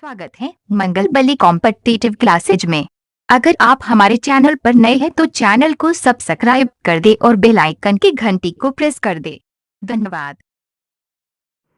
स्वागत है मंगल बली competitive classes में। अगर आप हमारे चैनल पर नए हैं तो चैनल को सब्सक्राइब कर दे और बेल आइकन की घंटी को प्रेस कर दे। धन्यवाद।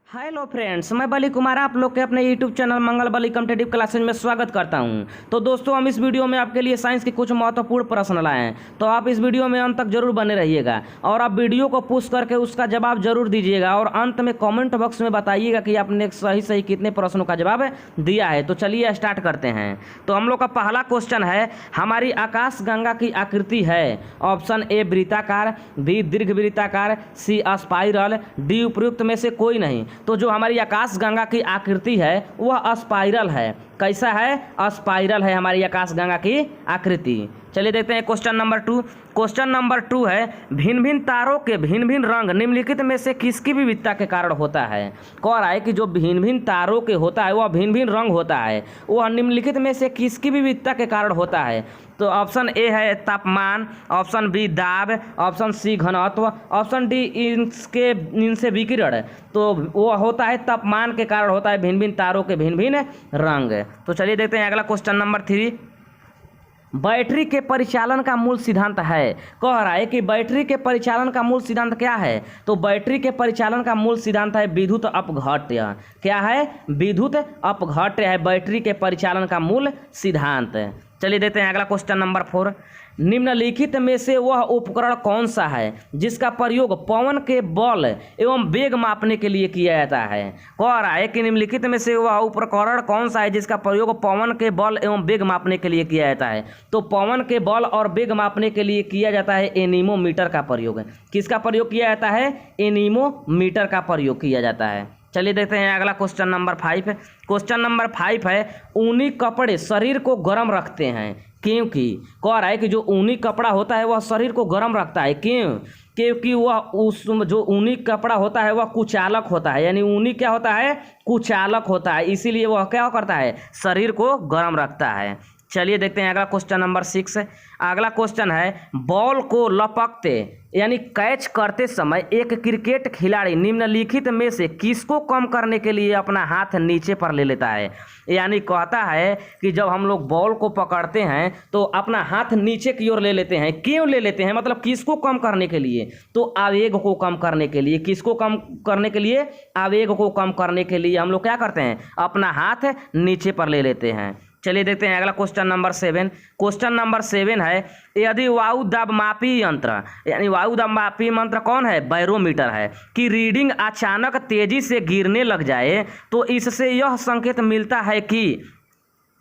हेलो फ्रेंड्स, मैं बली कुमार आप लोग के अपने यूट्यूब चैनल मंगल बली कॉम्पिटिटिव क्लासेज में स्वागत करता हूं। तो दोस्तों, हम इस वीडियो में आपके लिए साइंस के कुछ महत्वपूर्ण प्रश्न लाए हैं, तो आप इस वीडियो में अंत तक जरूर बने रहिएगा और आप वीडियो को पुश करके उसका जवाब जरूर दीजिएगा और अंत में कमेंट बॉक्स में बताइएगा कि आपने सही कितने प्रश्नों का जवाब दिया है। तो चलिए स्टार्ट करते हैं। तो हम लोग का पहला क्वेश्चन है, हमारी आकाशगंगा की आकृति है। ऑप्शन ए वृत्ताकार, बी दीर्घ वृत्ताकार, सी स्पाइरल, डी उपयुक्त में से कोई नहीं। तो जो हमारी आकाशगंगा की आकृति है वह स्पाइरल है। कैसा है? स्पाइरल है हमारी आकाशगंगा की आकृति। चलिए देखते हैं क्वेश्चन नंबर 2। क्वेश्चन नंबर 2 है, भिन्न भिन्न तारों के भिन्न भिन्न रंग निम्नलिखित में से किसकी विविधता के कारण होता है? कह रहा है कि जो भिन्न भिन्न तारों के होता है वह भिन्न भिन्न रंग होता है, वह निम्नलिखित में से किसकी विविधता के कारण होता है? तो ऑप्शन ए है तापमान, ऑप्शन बी दाब, ऑप्शन सी घनत्व, ऑप्शन डी इनसे विकिरण। तो वो होता है तापमान के कारण होता है भिन्न भिन्न तारों के भिन्न भिन्न रंग। तो चलिए देखते हैं अगला क्वेश्चन नंबर 3। बैटरी के परिचालन का मूल सिद्धांत है। कह रहा है कि बैटरी के परिचालन का मूल सिद्धांत क्या है? तो बैटरी के परिचालन का मूल सिद्धांत है विद्युत अपघट्य। क्या है? विद्युत अपघट्य है बैटरी के परिचालन का मूल सिद्धांत। चलिए देखते हैं अगला क्वेश्चन नंबर 4। निम्नलिखित में से वह उपकरण कौन सा है जिसका प्रयोग पवन के बल एवं वेग मापने के लिए किया जाता है? कह रहा है कि निम्नलिखित में से वह उपकरण कौन सा है जिसका प्रयोग पवन के बल एवं वेग मापने के लिए किया जाता है? तो पवन के बल और वेग मापने के लिए किया जाता है एनीमोमीटर का प्रयोग। किसका प्रयोग किया जाता है? एनीमोमीटर का प्रयोग किया जाता है। चलिए देखते हैं अगला क्वेश्चन नंबर 5। क्वेश्चन नंबर 5 है, ऊनी कपड़े शरीर को गर्म रखते हैं क्योंकि? कह रहा है कि जो ऊनी कपड़ा होता है वह शरीर को गर्म रखता है। क्यों? क्योंकि वह उस जो ऊनी कपड़ा होता है वह कुचालक होता है, यानी ऊनी क्या होता है? कुचालक होता है, इसीलिए वह क्या करता है? शरीर को गर्म रखता है। चलिए देखते हैं अगला क्वेश्चन नंबर 6। अगला क्वेश्चन है, बॉल को लपकते यानी कैच करते समय एक क्रिकेट खिलाड़ी निम्नलिखित में से किसको कम करने के लिए अपना हाथ नीचे पर ले लेता है? यानी कहता है कि जब हम लोग बॉल को पकड़ते हैं तो अपना हाथ नीचे की ओर ले लेते हैं। क्यों ले लेते हैं? मतलब किसको कम करने के लिए? तो आवेग को कम करने के लिए। किसको कम करने के लिए? आवेग को कम करने के लिए हम लोग क्या करते हैं? अपना हाथ नीचे पर ले लेते हैं। चलिए देखते हैं अगला क्वेश्चन नंबर 7। क्वेश्चन नंबर 7 है, यदि वायु दाब मापी यंत्र यानी वायु दाब मापी यंत्र कौन है? बैरोमीटर है, कि रीडिंग अचानक तेजी से गिरने लग जाए तो इससे यह संकेत मिलता है कि?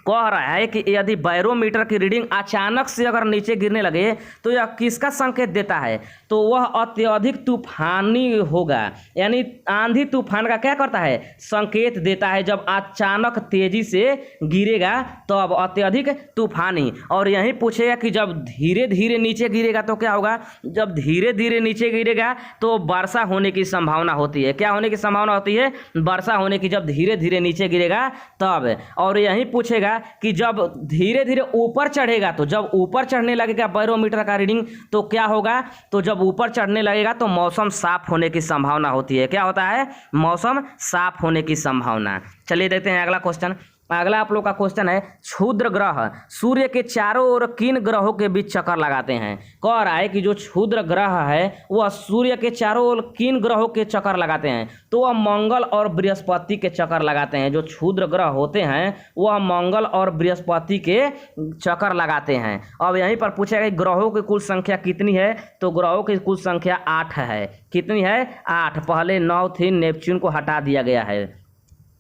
कह रहा है कि यदि बैरोमीटर की रीडिंग अचानक से अगर नीचे गिरने लगे तो यह किसका संकेत देता है? तो वह अत्यधिक तूफानी होगा, यानी आंधी तूफान का क्या करता है? संकेत देता है। जब अचानक तेजी से गिरेगा तो अब अत्यधिक तूफानी। और यही पूछेगा कि जब धीरे धीरे नीचे गिरेगा तो क्या होगा? जब धीरे धीरे नीचे गिरेगा तो वर्षा होने की संभावना होती है। क्या होने की संभावना होती है? वर्षा होने की, जब धीरे धीरे नीचे गिरेगा तब। और यही पूछेगा कि जब धीरे धीरे ऊपर चढ़ेगा, तो जब ऊपर चढ़ने लगेगा बैरोमीटर का रीडिंग तो क्या होगा? तो जब ऊपर चढ़ने लगेगा तो मौसम साफ होने की संभावना होती है। क्या होता है? मौसम साफ होने की संभावना। चलिए देखते हैं अगला क्वेश्चन। अगला आप लोग का क्वेश्चन है, क्षुद्र ग्रह सूर्य के चारों ओर किन ग्रहों के बीच चक्कर लगाते हैं? कह रहा है कि जो क्षुद्र ग्रह है वह सूर्य के चारों ओर किन ग्रहों के चक्कर लगाते हैं? तो वह मंगल और बृहस्पति के चक्कर लगाते हैं। जो क्षुद्र ग्रह होते हैं वह मंगल और बृहस्पति के चक्कर लगाते हैं। अब यहीं पर पूछेगा कि ग्रहों की कुल संख्या कितनी है? तो ग्रहों की कुल संख्या 8 है। कितनी है? 8। पहले 9 थी, नेपच्यून को हटा दिया गया है,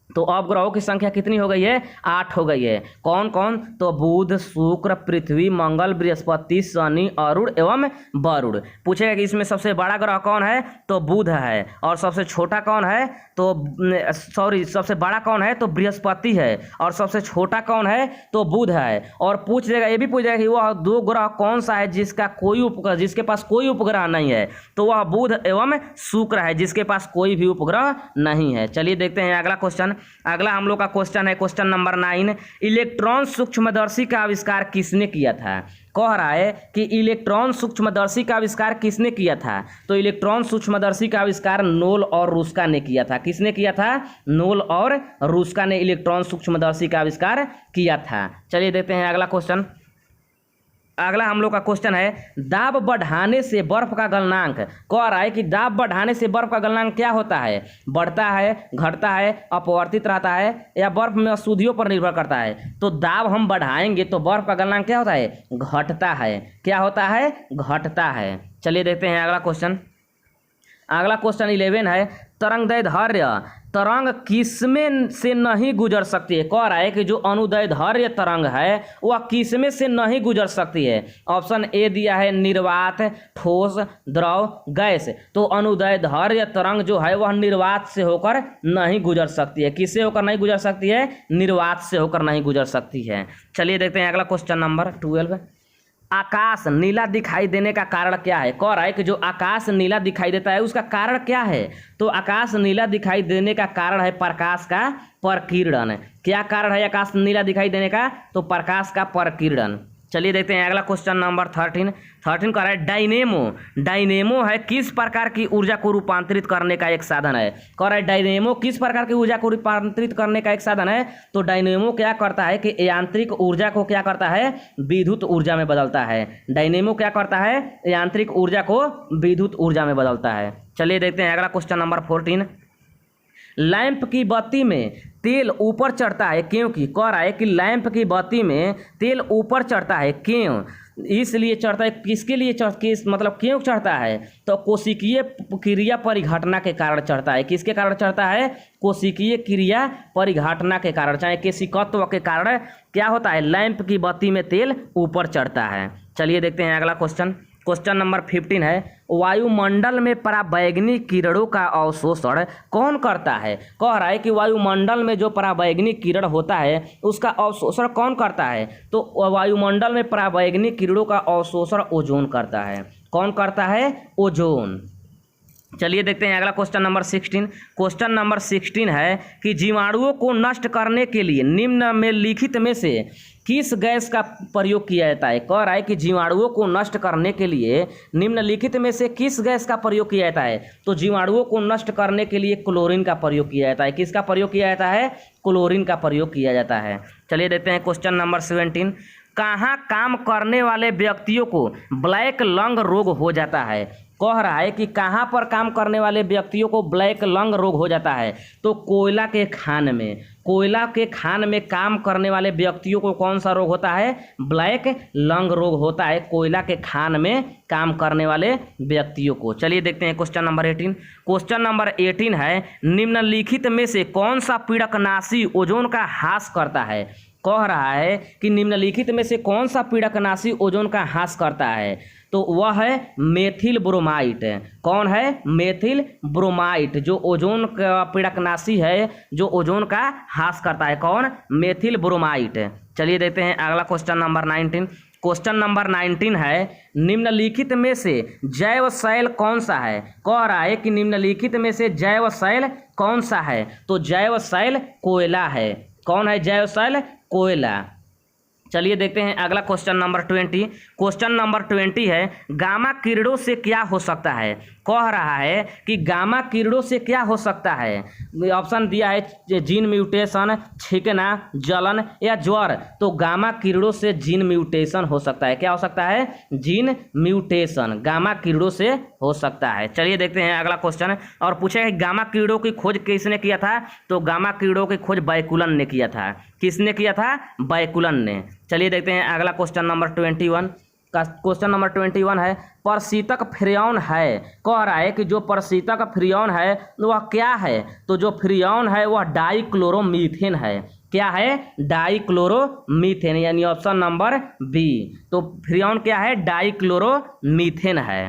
तो अब ग्रहों की संख्या कितनी हो गई है? 8 हो गई है। कौन कौन? तो बुध, शुक्र, पृथ्वी, मंगल, बृहस्पति, शनि, अरुण एवं वरुण। पूछेगा कि इसमें सबसे बड़ा ग्रह कौन है? तो बुध है। और सबसे छोटा कौन है? तो सबसे बड़ा कौन है? तो बृहस्पति है। और सबसे छोटा कौन है? तो बुध है। और पूछ देगा, ये भी पूछ देगा कि वह 2 ग्रह कौन सा है जिसके पास कोई उपग्रह नहीं है? तो वह बुध एवं शुक्र है, जिसके पास कोई भी उपग्रह नहीं है। चलिए देखते हैं अगला क्वेश्चन। अगला हम लोग का क्वेश्चन है क्वेश्चन नंबर 9। इलेक्ट्रॉन सूक्ष्मदर्शी का आविष्कार किसने किया था? कह रहा है कि इलेक्ट्रॉन सूक्ष्मदर्शी का आविष्कार किसने किया था? तो इलेक्ट्रॉन सूक्ष्मदर्शी का आविष्कार नोल और रूस्का ने किया था। किसने किया था? नोल और रूस्का ने इलेक्ट्रॉन सूक्ष्मदर्शी का आविष्कार किया था। चलिए देखते हैं अगला क्वेश्चन। अगला हम लोग का क्वेश्चन है, दाब बढ़ाने से बर्फ का गलनांक। कह रहा है कि दाब बढ़ाने से बर्फ का गलनांक क्या होता है? बढ़ता है, घटता है, अपवर्तित रहता है या बर्फ में अशुद्धियों पर निर्भर करता है? तो दाब हम बढ़ाएंगे तो बर्फ का गलनांक क्या होता है? घटता है। क्या होता है? घटता है। चलिए देखते हैं अगला क्वेश्चन। अगला क्वेश्चन 11 है, तरंगदैर्ध्य तरंग किसमें से नहीं गुजर सकती है? कह रहा है कि जो अनुदैर्ध्य तरंग है वह किसमें से नहीं गुजर सकती है? ऑप्शन ए दिया है निर्वात, ठोस, द्रव, गैस। तो अनुदैर्ध्य तरंग जो है वह निर्वात से होकर नहीं गुजर सकती है। किससे होकर नहीं गुजर सकती है? निर्वात से होकर नहीं गुजर सकती है। चलिए देखते हैं अगला क्वेश्चन नंबर 12। आकाश नीला दिखाई देने का कारण क्या है? कह रहा है कि जो आकाश नीला दिखाई देता है उसका कारण क्या है? तो आकाश नीला दिखाई देने का कारण है प्रकाश का प्रकीर्णन। क्या कारण है आकाश नीला दिखाई देने का? तो प्रकाश का प्रकीर्णन। चलिए देखते हैं अगला क्वेश्चन नंबर 13 कह रहा है डायनेमो। डायनेमो है किस प्रकार की ऊर्जा को रूपांतरित करने का एक साधन है? कह रहा है डायनेमो किस प्रकार की ऊर्जा को रूपांतरित करने का एक साधन है? तो डायनेमो क्या करता है कि यांत्रिक ऊर्जा को क्या करता है? विद्युत ऊर्जा में बदलता है। डायनेमो क्या करता है? यांत्रिक ऊर्जा को विद्युत ऊर्जा में बदलता है। चलिए देखते हैं अगला क्वेश्चन नंबर 14। लैंप की बत्ती में तेल ऊपर चढ़ता है क्योंकि? कह रहा है कि लैंप की बत्ती में तेल ऊपर चढ़ता है क्यों? इसलिए चढ़ता है। किसके लिए मतलब क्यों चढ़ता है? तो कोशिकीय क्रिया परिघटना के कारण चढ़ता है। किसके कारण चढ़ता है? कोशिकीय क्रिया परिघटना के कारण, चाहे केशिकत्व के कारण क्या होता है? लैंप की बत्ती में तेल ऊपर चढ़ता है। चलिए देखते हैं अगला क्वेश्चन। क्वेश्चन नंबर 15 है, वायुमंडल में पराबैंगनी किरणों का अवशोषण कौन करता है? कह रहा है कि वायुमंडल में जो पराबैंगनी किरण होता है उसका अवशोषण कौन करता है? तो वायुमंडल में पराबैंगनी किरणों का अवशोषण ओजोन करता है। कौन करता है? ओजोन। चलिए देखते हैं अगला क्वेश्चन नंबर 16। क्वेश्चन नंबर 16 है कि जीवाणुओं को नष्ट करने के लिए निम्न में लिखित में से किस गैस का प्रयोग किया जाता है? कह रहा है कि जीवाणुओं को नष्ट करने के लिए निम्नलिखित में से किस गैस का प्रयोग किया जाता है? तो जीवाणुओं को नष्ट करने के लिए क्लोरीन का प्रयोग किया जाता है। किसका प्रयोग किया जाता है? क्लोरीन का प्रयोग किया जाता है। चलिए देखते हैं क्वेश्चन नंबर 17। कहाँ काम करने वाले व्यक्तियों को ब्लैक लंग रोग हो जाता है? कह रहा है कि कहाँ पर काम करने वाले व्यक्तियों को ब्लैक लंग रोग हो जाता है? तो कोयला के खान में। कोयला के खान में काम करने वाले व्यक्तियों को कौन सा रोग होता है? ब्लैक लंग रोग होता है कोयला के खान में काम करने वाले व्यक्तियों को। चलिए देखते हैं क्वेश्चन नंबर 18। क्वेश्चन नंबर 18 है, निम्नलिखित में से कौन सा पीड़कनाशी ओजोन का ह्रास करता है? कह रहा है कि निम्नलिखित में से कौन सा पीड़कनाशी ओजोन का ह्रास करता है? तो वह है मेथिल ब्रोमाइड। कौन है? मेथिल ब्रोमाइड, जो ओजोन का पीड़कनाशी है, जो ओजोन का ह्रास करता है। कौन? Methyl bromide. चलिए देखते हैं अगला क्वेश्चन नंबर 19। क्वेश्चन नंबर 19 है, निम्नलिखित में से जैव शैल कौन सा है? कह रहा है कि निम्नलिखित में से जैव शैल कौन सा है? तो जैव शैल कोयला है। कौन है जैव शैल? कोयला। चलिए देखते हैं अगला क्वेश्चन नंबर 20। क्वेश्चन नंबर 20 है, गामा किरणों से क्या हो सकता है? कह रहा है कि गामा किरणों से क्या हो सकता है? ऑप्शन दिया है जीन म्यूटेशन, छिकना, जलन या ज्वर। तो गामा किरणों से जीन म्यूटेशन हो सकता है। क्या हो सकता है? जीन म्यूटेशन गामा किरणों से हो सकता है। चलिए देखते हैं अगला क्वेश्चन। और पूछा है गामा किरणों की खोज किसने किया था? तो गामा किरणों की खोज बैकुलन ने किया था। किसने किया था? बैकुलन ने। चलिए देखते हैं अगला क्वेश्चन नंबर 21 का। क्वेश्चन नंबर 21 है, प्रशीतक फ्रेयॉन है। कह रहा है कि जो प्रशीतक फ्रेयॉन है वह क्या है? तो जो फ्रेयॉन है वह डाइक्लोरोमीथेन है। क्या है? डाइक्लोरोमीथेन, यानी ऑप्शन नंबर बी। तो फ्रेयॉन क्या है? डाइक्लोरोमीथेन है।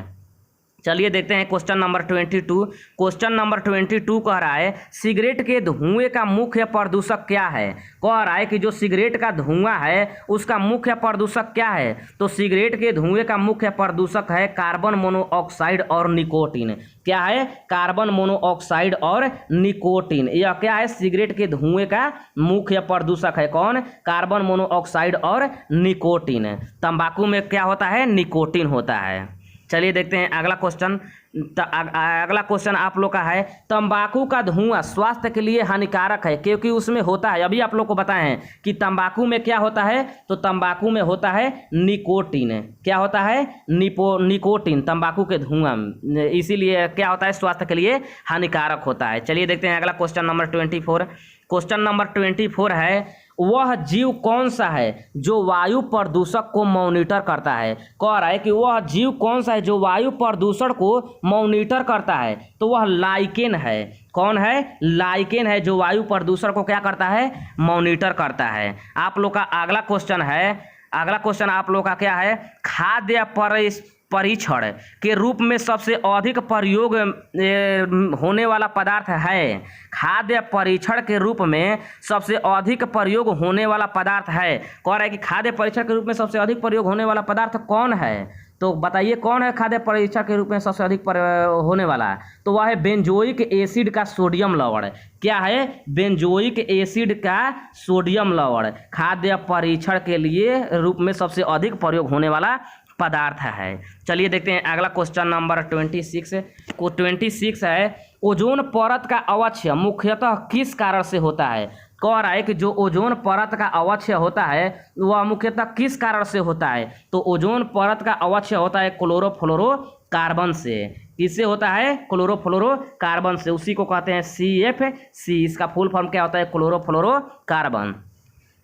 चलिए देखते हैं क्वेश्चन नंबर 22। क्वेश्चन नंबर 22 कह रहा है सिगरेट के धुएं का मुख्य प्रदूषक क्या है। कह रहा है कि जो सिगरेट का धुआं है उसका मुख्य प्रदूषक क्या है। तो सिगरेट के धुएं का मुख्य प्रदूषक है कार्बन मोनोऑक्साइड और निकोटीन। क्या है? कार्बन मोनोऑक्साइड और निकोटीन। यह क्या है? सिगरेट के धुएं का मुख्य प्रदूषक है कौन? कार्बन मोनोऑक्साइड और निकोटीन। तंबाकू में क्या होता है? निकोटीन होता है। चलिए देखते हैं अगला क्वेश्चन। अगला क्वेश्चन आप लोग का है तंबाकू का धुआं स्वास्थ्य के लिए हानिकारक है क्योंकि उसमें होता है, अभी आप लोग को बताए हैं कि तंबाकू में क्या होता है। तो तंबाकू में होता है निकोटीन। क्या होता है? निकोटीन तंबाकू के धुआं, इसीलिए क्या होता है? स्वास्थ्य के लिए हानिकारक होता है। चलिए देखते हैं अगला क्वेश्चन नंबर 24। क्वेश्चन नंबर 24 है वह जीव कौन सा है जो वायु प्रदूषक को मॉनिटर करता है। कह रहा है कि वह जीव कौन सा है जो वायु प्रदूषण को मॉनिटर करता है। तो वह लाइकेन है। कौन है? लाइकेन है जो वायु प्रदूषण को क्या करता है? मॉनिटर करता है। आप लोग का अगला क्वेश्चन है, अगला क्वेश्चन आप लोग का क्या है खाद्य परीक्षण के रूप में सबसे अधिक प्रयोग होने वाला पदार्थ है। खाद्य परीक्षण के रूप में सबसे अधिक प्रयोग होने वाला पदार्थ है। कह रहा है कि खाद्य परीक्षण के रूप में सबसे अधिक प्रयोग होने वाला पदार्थ कौन है। तो बताइए कौन है खाद्य परीक्षण के रूप में सबसे अधिक होने वाला। तो वह है बेंजोइक एसिड का सोडियम लवण। क्या है? बेंजोइक एसिड का सोडियम लवण खाद्य परीक्षण के लिए रूप में सबसे अधिक प्रयोग होने वाला पदार्थ है। चलिए देखते हैं अगला क्वेश्चन नंबर 26 है ओजोन परत का अवक्षय मुख्यतः किस कारण से होता है। कह रहा है कि जो ओजोन परत का अवक्षय होता है वह मुख्यतः किस कारण से होता है। तो ओजोन परत का अवक्षय होता है क्लोरोफ्लोरोकार्बन से। किससे होता है? क्लोरोफ्लोरोकार्बन से। उसी को कहते हैं CFC। इसका फुल फॉर्म क्या होता है? क्लोरोफ्लोरोकार्बन।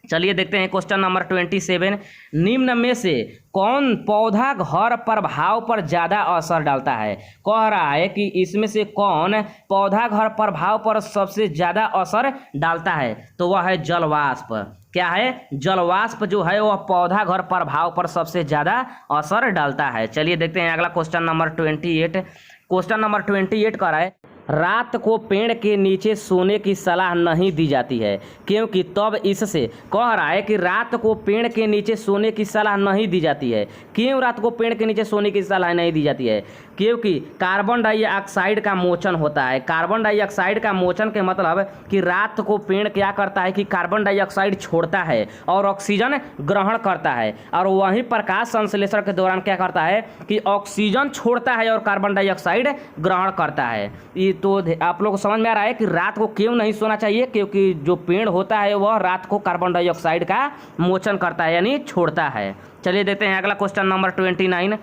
चलिए देखते हैं क्वेश्चन नंबर 27। निम्न में से कौन पौधा घर प्रभाव पर ज़्यादा असर डालता है। कह रहा है कि इसमें से कौन पौधा घर प्रभाव पर सबसे ज़्यादा असर डालता है। तो वह है जलवाष्प। क्या है? जलवाष्प जो है वह पौधा घर प्रभाव पर सबसे ज़्यादा असर डालता है। चलिए देखते हैं अगला क्वेश्चन नंबर 28। क्वेश्चन नंबर 28 कह रहा है रात को पेड़ के नीचे सोने की सलाह नहीं दी जाती है क्योंकि तब इससे। कह रहा है कि रात को पेड़ के नीचे सोने की सलाह नहीं दी जाती है। क्यों रात को पेड़ के नीचे सोने की सलाह नहीं दी जाती है? क्योंकि कार्बन डाइऑक्साइड का मोचन होता है। कार्बन डाइऑक्साइड का मोचन के मतलब कि रात को पेड़ क्या करता है कि कार्बन डाइऑक्साइड छोड़ता है और ऑक्सीजन ग्रहण करता है, और वहीं प्रकाश संश्लेषण के दौरान क्या करता है कि ऑक्सीजन छोड़ता है और कार्बन डाइऑक्साइड ग्रहण करता है। तो आप लोग को समझ में आ रहा है कि रात को क्यों नहीं सोना चाहिए, क्योंकि जो पेड़ होता है वह रात को कार्बन डाइऑक्साइड का मोचन करता है यानी छोड़ता है। चलिए देखते हैं अगला क्वेश्चन नंबर 29।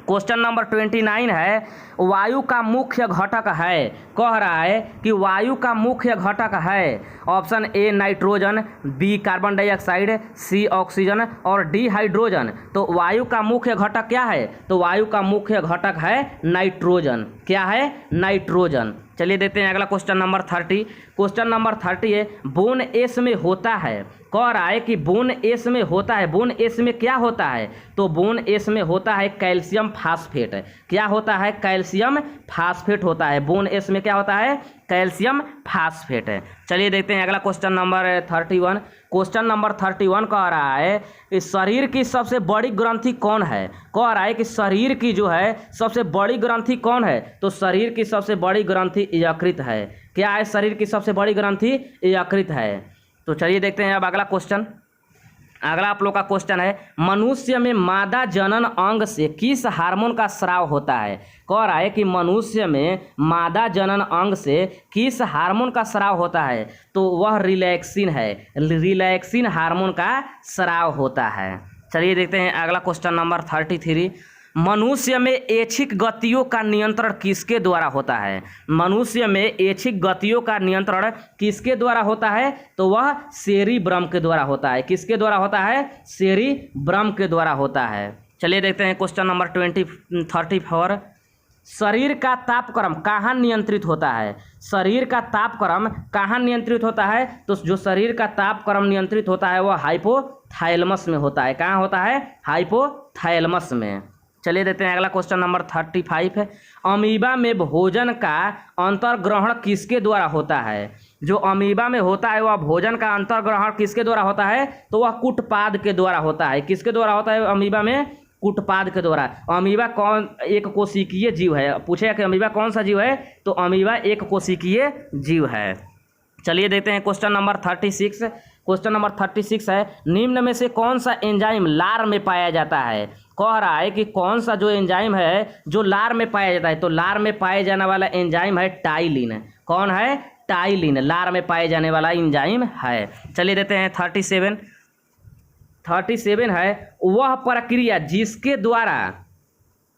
क्वेश्चन नंबर 29 है वायु का मुख्य घटक है। कह रहा है कि वायु का मुख्य घटक है option A nitrogen, B carbon dioxide, C oxygen और डी हाइड्रोजन। तो वायु का मुख्य घटक क्या है? तो वायु का मुख्य घटक है नाइट्रोजन। क्या है? नाइट्रोजन। चलिए देखते हैं अगला क्वेश्चन नंबर 30। क्वेश्चन नंबर 30 है बोन एस में होता है। कह रहा है कि बोन एस में होता है। बोन एस में क्या होता है? तो बोन एस में होता है कैल्शियम फास्फेट। क्या होता है? कैल्शियम फास्फेट होता है। बोन एस में क्या होता है? कैल्शियम फास्फेट है। चलिए देखते हैं अगला क्वेश्चन नंबर 31। क्वेश्चन नंबर 31 कह रहा है कि शरीर की सबसे बड़ी ग्रंथि कौन है। कह रहा है कि शरीर की जो है सबसे बड़ी ग्रंथि कौन है। तो शरीर की सबसे बड़ी ग्रंथि यकृत है। क्या है? शरीर की सबसे बड़ी ग्रंथि यकृत है। तो चलिए देखते हैं अब अगला क्वेश्चन। अगला आप लोग का क्वेश्चन है मनुष्य में मादा जनन अंग से किस हार्मोन का स्राव होता है। कह रहा है कि मनुष्य में मादा जनन अंग से किस हार्मोन का स्राव होता है। तो वह रिलैक्सिन है। रिलैक्सिन हार्मोन का स्राव होता है। चलिए देखते हैं अगला क्वेश्चन नंबर 33। मनुष्य में ऐच्छिक गतियों का नियंत्रण किसके द्वारा होता है। मनुष्य में ऐच्छिक गतियों का नियंत्रण किसके द्वारा होता है। तो वह सेरिब्रम के द्वारा होता है। किसके द्वारा होता है? सेरिब्रम के द्वारा होता है। चलिए देखते हैं क्वेश्चन नंबर 34। शरीर का तापक्रम कहाँ नियंत्रित होता है। शरीर का तापक्रम कहाँ नियंत्रित होता है। तो जो शरीर का तापक्रम नियंत्रित होता है वह हाइपोथैलेमस में होता है। कहाँ होता है? हाइपोथैलेमस में। चलिए देते हैं अगला क्वेश्चन नंबर 35 है। अमीबा में भोजन का अंतर्ग्रहण किसके द्वारा होता है? जो अमीबा में होता है वह भोजन का अंतर्ग्रहण किसके द्वारा होता है? तो वह कुटपाद के द्वारा होता है। किसके द्वारा होता है अमीबा में? कुटपाद के द्वारा। अमीबा कौन एक कोशिकीय जीव है? पूछेगा कि अमीबा कौन सा जीव है? तो अमीबा एक कोशिकीय जीव है। चलिए देखते हैं क्वेश्चन नंबर 36। क्वेश्चन नंबर 36 है, निम्न में से कौन सा एंजाइम लार में पाया जाता है? कह रहा है कि कौन सा जो एंजाइम है जो लार में पाया जाता है? तो लार में पाए जाने वाला एंजाइम है टाइलिन। कौन है? टाइलिन लार में पाए जाने वाला एंजाइम है। चलिए देते हैं 37 है, वह प्रक्रिया जिसके द्वारा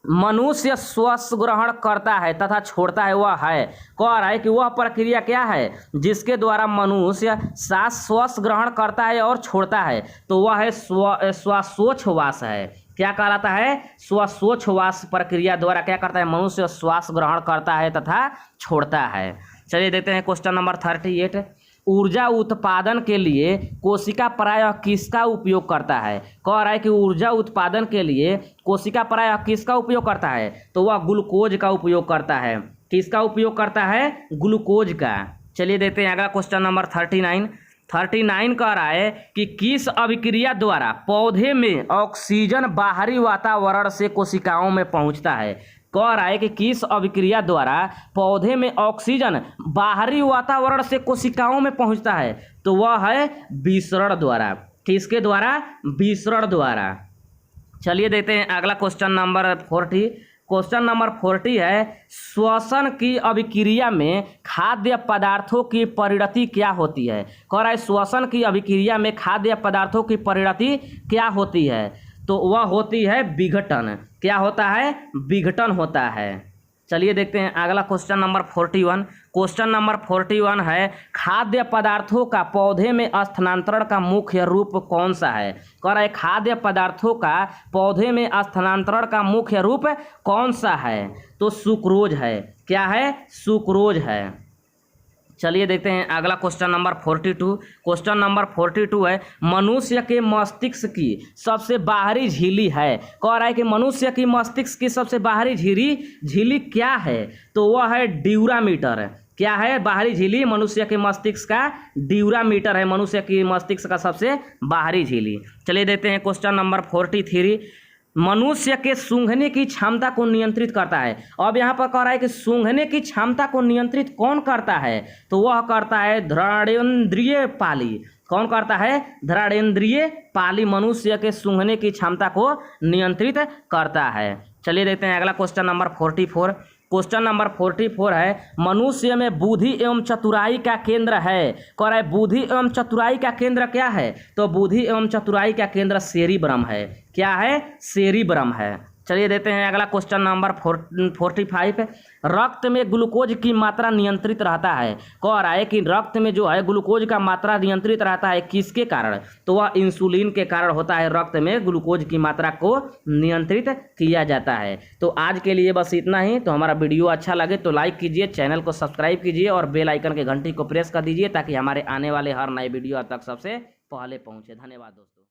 मनुष्य श्वास ग्रहण करता है तथा छोड़ता है वह है। कह रहा है कि वह प्रक्रिया क्या है जिसके द्वारा मनुष्य श्वास ग्रहण करता है और छोड़ता है? तो वह है श्वासोच्छ्वास है। क्या कहलाता है? श्वासोच्छ्वास प्रक्रिया द्वारा क्या करता है? मनुष्य श्वास ग्रहण करता है तथा छोड़ता है। चलिए देखते हैं क्वेश्चन नंबर 38। ऊर्जा उत्पादन के लिए कोशिका प्रायः किसका उपयोग करता है? कह रहा है कि ऊर्जा उत्पादन के लिए कोशिका प्रायः किसका उपयोग करता है? तो वह ग्लूकोज का उपयोग करता है। किसका उपयोग करता है? ग्लूकोज का। चलिए देखते हैं अगला क्वेश्चन नंबर 39 कह रहा है कि किस अभिक्रिया द्वारा पौधे में ऑक्सीजन बाहरी वातावरण से कोशिकाओं में पहुंचता है? कह रहा है कि किस अभिक्रिया द्वारा पौधे में ऑक्सीजन बाहरी वातावरण से कोशिकाओं में पहुंचता है? तो वह है विसरण द्वारा। किसके द्वारा? विसरण द्वारा। चलिए देते हैं अगला क्वेश्चन नंबर 40। क्वेश्चन नंबर 40 है, श्वसन की अभिक्रिया में खाद्य पदार्थों की परिणति क्या होती है? कह रहा है श्वसन की अभिक्रिया में खाद्य पदार्थों की परिणति क्या होती है? तो वह होती है विघटन। क्या होता है? विघटन होता है। चलिए देखते हैं अगला क्वेश्चन नंबर 41। क्वेश्चन नंबर 41 है, खाद्य पदार्थों का पौधे में स्थानांतरण का मुख्य रूप कौन सा है? कह रहा है खाद्य पदार्थों का पौधे में स्थानांतरण का मुख्य रूप कौन सा है? तो सुक्रोज है। क्या है? सुक्रोज है। चलिए देखते हैं अगला क्वेश्चन नंबर 42। क्वेश्चन नंबर 42 है, मनुष्य के मस्तिष्क की सबसे बाहरी झिल्ली है। कह रहा है कि मनुष्य की मस्तिष्क की सबसे बाहरी झिल्ली क्या है? तो वह है ड्यूरामीटर। क्या है? बाहरी झिल्ली मनुष्य के मस्तिष्क का ड्यूरामीटर है। मनुष्य की मस्तिष्क का सबसे बाहरी झिल्ली। चलिए देखते हैं क्वेश्चन नंबर 43। मनुष्य के सूंघने की क्षमता को नियंत्रित करता है। अब यहाँ पर कह रहा है कि सूंघने की क्षमता को नियंत्रित कौन करता है? तो वह करता है घ्राणेन्द्रिय पाली। कौन करता है? घ्राणेन्द्रिय पाली मनुष्य के सूंघने की क्षमता को नियंत्रित करता है। चलिए देखते हैं अगला क्वेश्चन नंबर 44। क्वेश्चन नंबर 44 है, मनुष्य में बुद्धि एवं चतुराई का केंद्र है। कह रहा है बुद्धि एवं चतुराई का केंद्र क्या है? तो बुद्धि एवं चतुराई का केंद्र सेरिब्रम है। क्या है? सेरिब्रम है। चलिए देते हैं अगला क्वेश्चन नंबर 45। रक्त में ग्लूकोज की मात्रा नियंत्रित रहता है। कह रहा है कि रक्त में जो है ग्लूकोज का मात्रा नियंत्रित रहता है किसके कारण? तो वह इंसुलिन के कारण होता है। रक्त में ग्लूकोज की मात्रा को नियंत्रित किया जाता है। तो आज के लिए बस इतना ही। तो हमारा वीडियो अच्छा लगे तो लाइक कीजिए, चैनल को सब्सक्राइब कीजिए और बेल आइकन के घंटी को प्रेस कर दीजिए ताकि हमारे आने वाले हर नए वीडियो तक सबसे पहले पहुँचे। धन्यवाद दोस्तों।